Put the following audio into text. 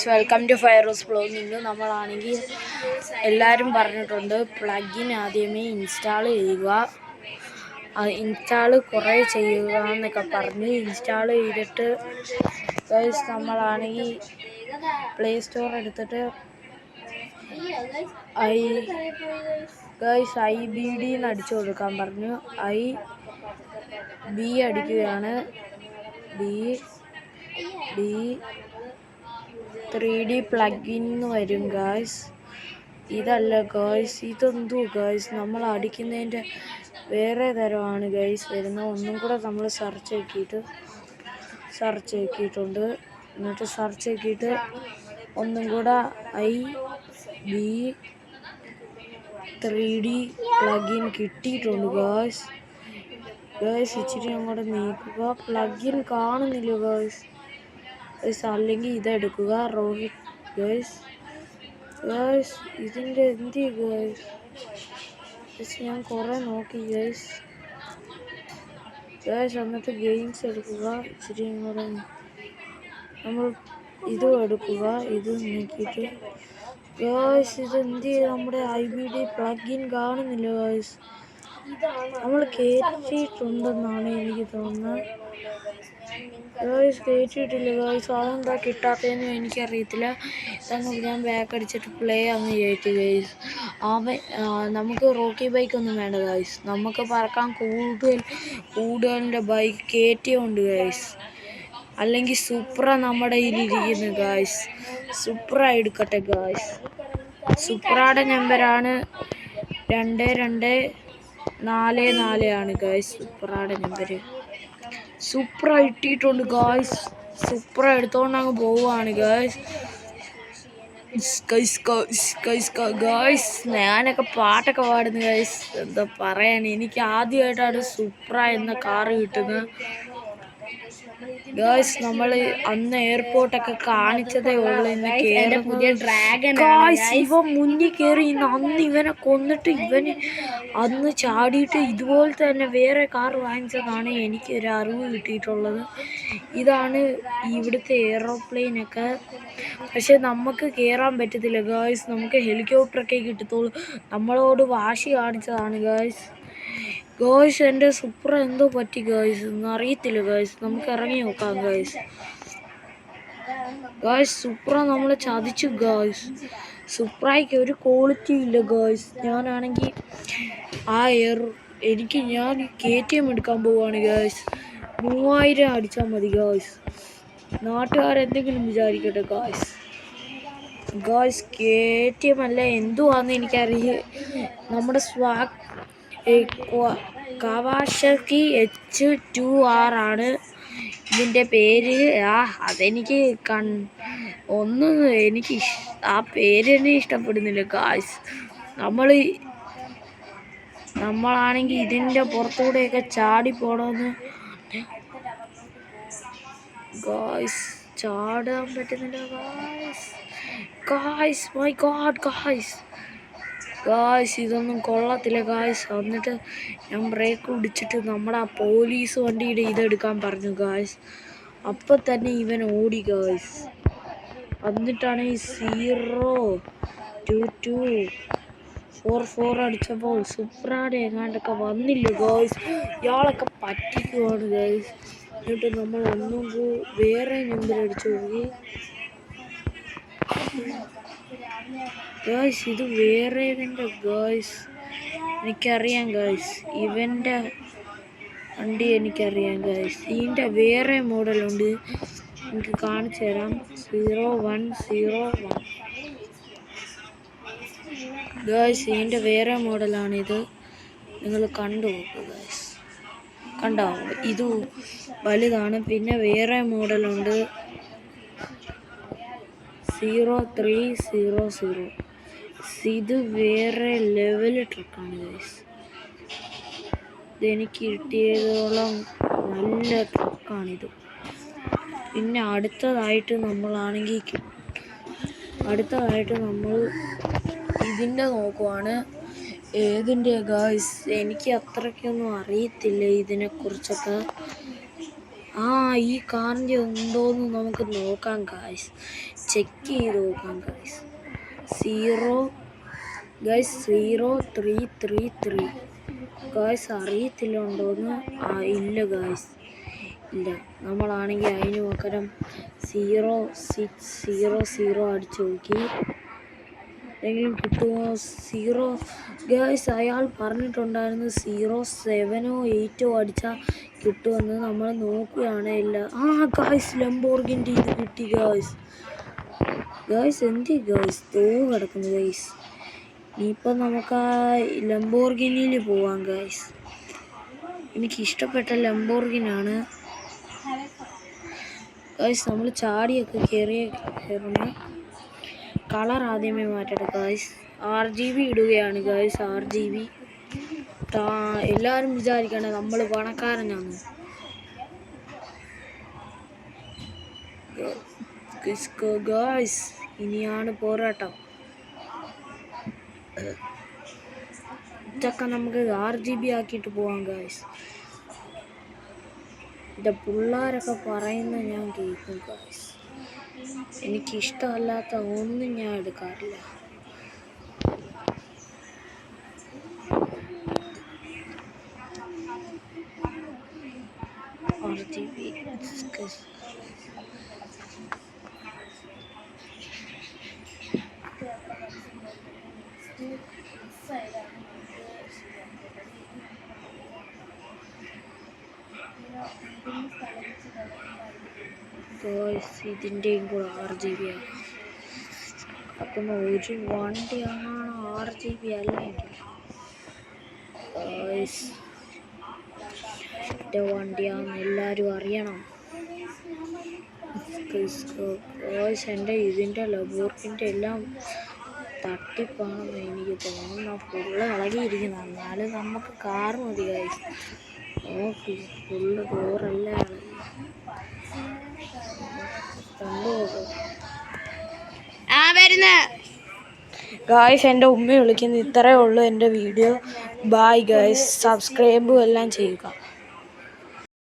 Welcome to ഫയറോസ് blog. ഇന്ന് നമ്മളാണെങ്കിൽ എല്ലാവരും പറഞ്ഞിട്ടുണ്ട് പ്ലഗിൻ ആദ്യമേ ഇൻസ്റ്റാൾ ചെയ്യുക, ഇൻസ്റ്റാൾ കുറേ ചെയ്യുക എന്നൊക്കെ പറഞ്ഞ് ഇൻസ്റ്റാൾ ചെയ്തിട്ട് നമ്മളാണെങ്കിൽ പ്ലേ സ്റ്റോർ എടുത്തിട്ട് IBD എന്ന് അടിച്ചു കൊടുക്കാൻ പറഞ്ഞു. IB അടിക്കുകയാണ്. D 3D പ്ലഗിൻ വരും ഗായ്സ്. ഇതല്ല ഗായ്സ്, ഇതെന്തോ ഗായ്സ്, നമ്മൾ അടിക്കുന്നതിൻ്റെ വേറെ തരമാണ് ഗായ്സ് വരുന്നത്. ഒന്നും കൂടെ നമ്മൾ സെർച്ച് ആക്കിയിട്ടുണ്ട്. എന്നിട്ട് സെർച്ച് ആക്കിയിട്ട് ഒന്നും കൂടെ IB 3D പ്ലഗിൻ കിട്ടിയിട്ടുണ്ട് ഗായ്സ്. ഇച്ചിരി അങ്ങോട്ട് നീക്കുക, പ്ലഗിൻ കാണുന്നില്ല ഗായ്സ്. അല്ലെങ്കിൽ ഇതെടുക്കുക, റോഹിത് ഗൈസ്. ഇതിൻ്റെ എന്ത് ഗൈസ്, ഞാൻ കുറേ നോക്കി ഗൈസ്. എന്നിട്ട് ഗെയിംസ് എടുക്കുക, ഇച്ചിരി കൂടെ നമ്മൾ ഇതും എടുക്കുക, ഇത് നോക്കിയിട്ട് ഗൈസ് ഇതെന്ത് നമ്മുടെ IBD പ്ലഗിൻ കാണുന്നില്ല ഗൈസ്. നമ്മൾ കയറ്റിയിട്ടുണ്ടെന്നാണ് എനിക്ക് തോന്നുന്നത് ഗൈസ്. കയറ്റിയിട്ടില്ല ഗൈസ്, അതെന്താ കിട്ടാത്തതെന്ന് എനിക്കറിയത്തില്ല. ഞാൻ ബാക്ക് അടിച്ചിട്ട് പ്ലേ അങ്ങ് കയറ്റി ഗൈസ്. നമുക്ക് റോക്കി ബൈക്കൊന്നും വേണ്ട ഗൈസ്, നമുക്ക് പറക്കാൻ കൂടുതലിൻ്റെ ബൈക്ക് കയറ്റിയുണ്ട് ഗൈസ്. അല്ലെങ്കിൽ സുപ്ര നമ്മുടെ കയ്യിലിരിക്കുന്നു ഗൈസ്. സുപ്ര എടുക്കട്ടെ ഗൈസ്. സുപ്രയുടെ നമ്പറാണ് 2244 ആണ് ഗൈസ് സുപ്രയുടെ നമ്പര്. സുപ്ര ഇട്ടിട്ടുണ്ട് ഗായ്സ്. സുപ്ര എടുത്തോണ്ട് അങ്ങ് പോവുകയാണ് ഗായ്സ്. ഞാനൊക്കെ പാട്ടൊക്കെ പാടുന്നു ഗായ്സ്. എന്താ പറയാൻ, എനിക്ക് ആദ്യമായിട്ടാണ് സുപ്ര എന്ന കാറ് കിട്ടുന്നത് ഗായ്സ്. നമ്മൾ അന്ന് എയർപോർട്ടൊക്കെ കാണിച്ചതേ ഉള്ളൂ. പുതിയ ഡ്രാഗൺ ഇവൻ മുന്നിൽ കയറി. അന്ന് ഇവനെ കൊന്നിട്ട് ഇവന് അന്ന് ചാടിയിട്ട് ഇതുപോലെ തന്നെ വേറെ കാർ വാങ്ങിച്ചതാണ് എനിക്കൊരു അറിവ് കിട്ടിയിട്ടുള്ളത്. ഇതാണ് ഇവിടുത്തെ എയറോപ്ലെയിനൊക്കെ. പക്ഷെ നമുക്ക് കയറാൻ പറ്റത്തില്ല ഗായ്സ്, നമുക്ക് ഹെലികോപ്റ്ററൊക്കെ കിട്ടത്തുള്ളൂ. നമ്മളോട് വാശി കാണിച്ചതാണ് ഗായ്സ്. എൻ്റെ സുപ്ര എന്തോ പറ്റി ഗായ്സ് ഒന്നും അറിയത്തില്ല ഗായ്സ്. നമുക്ക് ഇറങ്ങി നോക്കാം ഗായ്സ്. സുപ്ര നമ്മളെ ചതിച്ചു ഗായ്സ്. സുപ്രയ്ക്ക് ഒരു ക്വാളിറ്റി ഇല്ല ഗായ്സ്. ഞാനാണെങ്കിൽ ഞാൻ KTM എടുക്കാൻ പോവുകയാണ് ഗായ്സ്. 3000 അടിച്ചാൽ മതി ഗായ്സ്. നാട്ടുകാരെന്തെങ്കിലും വിചാരിക്കട്ടെ ഗായ്സ്. KTM അല്ല എന്തുവാന്ന് എനിക്കറിയില്ല. നമ്മുടെ കവാസാക്കി H2R ആണ് ഇതിൻ്റെ പേര്. അതെനിക്ക് എനിക്ക് ആ പേര് തന്നെ ഇഷ്ടപ്പെടുന്നില്ല ഗായ്സ്. നമ്മളാണെങ്കിൽ ഇതിൻ്റെ പുറത്തൂടെയൊക്കെ ചാടി പോണമെന്ന് ഗായ്സ്. ചാടാൻ പറ്റുന്നില്ല ഗായ്സ്. മൈ ഗോഡ് ഗായ്സ് ഇതൊന്നും കൊള്ളത്തില്ല ഗായ്സ്. എന്നിട്ട് ഞാൻ ബ്രേക്ക് പിടിച്ചിട്ട് നമ്മുടെ ആ പോലീസ് വണ്ടിയുടെ ഇതെടുക്കാൻ പറഞ്ഞു ഗായ്സ്. അപ്പം തന്നെ ഇവൻ ഓടി ഗായ്സ്. എന്നിട്ടാണ് ഈ 02244 അടിച്ചപ്പോൾ സുപ്രയുടെ എങ്ങാണ്ടൊക്കെ വന്നില്ല ഗായ്സ്. ഇയാളൊക്കെ പറ്റിക്കുവാണ് ഗായ്സ്. എന്നിട്ട് നമ്മൾ ഒന്നും വേറെ നമ്പർ അടിച്ചു നോക്കി ഗായ്സ്. ഇത് വേറെ ഇതിൻ്റെ ഗായ്സ് എനിക്കറിയാം ഗായ്സ്. ഇവൻ്റെ വണ്ടി എനിക്കറിയാം ഗായ്സ്. ഇതിൻ്റെ വേറെ മോഡലുണ്ട്, എനിക്ക് കാണിച്ചു തരാം. 0101 ഗായ്സ്. ഇതിൻ്റെ വേറെ മോഡലാണിത്, നിങ്ങൾ കണ്ടു നോക്കുക ഗായ്സ്. കണ്ടോ, ഇത് വലുതാണ്. പിന്നെ വേറെ മോഡലുണ്ട് 0300. ഇത് വേറെ ലെവൽ ട്രക്കാണ് ഗൈസ്. ഇതെനിക്ക് കിട്ടിയതോളം നല്ല ട്രക്കാണിത്. പിന്നെ അടുത്തതായിട്ട് നമ്മൾ ഇതിൻ്റെ നോക്കുവാണ്. ഏതിൻ്റെ ഗായ്സ് എനിക്ക് അത്രയ്ക്കൊന്നും അറിയത്തില്ല ഇതിനെക്കുറിച്ചൊക്കെ. ഈ കാറിൻ്റെ ഉണ്ടോയെന്ന് നമുക്ക് നോക്കാം ഗായ്സ്. ചെക്ക് ചെയ്ത് നോക്കാം ഗായ്സ്. 03333 ഗായ്സ്. അറിയത്തില്ല ഉണ്ടോയെന്ന്. ഇല്ല ഗായ്സ്, ഇല്ല. നമ്മളാണെങ്കിൽ അതിന് പകരം 0600 അടിച്ചു നോക്കി. എന്തെങ്കിലും കിട്ടുമോ? 0 ഗായ്സ്. അയാൾ പറഞ്ഞിട്ടുണ്ടായിരുന്നു 07 or 08 അടിച്ചാൽ കിട്ടുമെന്ന്. നമ്മൾ നോക്കുകയാണ്. ഇല്ല. ഗായ്സ്, ലംബോർഗിൻ്റെ ഇത് കിട്ടി ഗായ്സ്. എന്ത് ഗായ്സ് കിടക്കുന്നു ഗായ്സ്. ഇനിയിപ്പം നമുക്ക് ലംബോർഗിനിയിൽ പോവാം ഗായ്സ്. എനിക്കിഷ്ടപ്പെട്ട ലംബോർഗിനാണ് ഗായ്സ്. നമ്മൾ ചാടിയൊക്കെ കയറുന്ന കളർ ആദ്യമേ മാറ്റട്ടെ ഗായ്സ്. RGB ഇടുകയാണ് ഗായ്സ്. RGB. എല്ലാവരും വിചാരിക്കണേ നമ്മൾ പണക്കാരനാണ്. ഗായ്സ്, ഇനിയാണ് പോരാട്ടം. ഇതൊക്കെ നമുക്ക് RGB ആക്കിയിട്ട് പോവാം ഗായ്സ്. എൻ്റെ പിള്ളേരൊക്കെ പറയുന്നത് ഞാൻ കേൾക്കും ഗായ്സ്. എനിക്കിഷ്ടമല്ലാത്ത ഒന്നും ഞാൻ എടുക്കാറില്ല. RGB guys. ഇതിൻ്റെയും കൂടെ RGB ആക്കുന്ന ഒരു വണ്ടിയാണ് RGB അല്ലെങ്കിൽ ഗായ്സ്. എൻ്റെ വണ്ടിയാണെന്ന് എല്ലാവരും അറിയണം ഗായ്സ്. എൻ്റെ ഇതിൻ്റെ ലബോർക്കിൻ്റെ എല്ലാം തട്ടിപ്പാണെന്ന് എനിക്ക് തോന്നുന്നു. ഫുള്ള് ഇളകിയിരിക്കുന്നു. എന്നാലും നമുക്ക് കാർ മതി ഗായ്സ്. നോക്കി ഫുള്ള് ഡോറെല്ലാം ഇളകി. ഗായ്സ്, എൻ്റെ ഉമ്മ വിളിക്കുന്നു. ഇത്രയേ ഉള്ളൂ എൻ്റെ വീഡിയോ. Bye guys. സബ്സ്ക്രൈബും എല്ലാം ചെയ്യുക.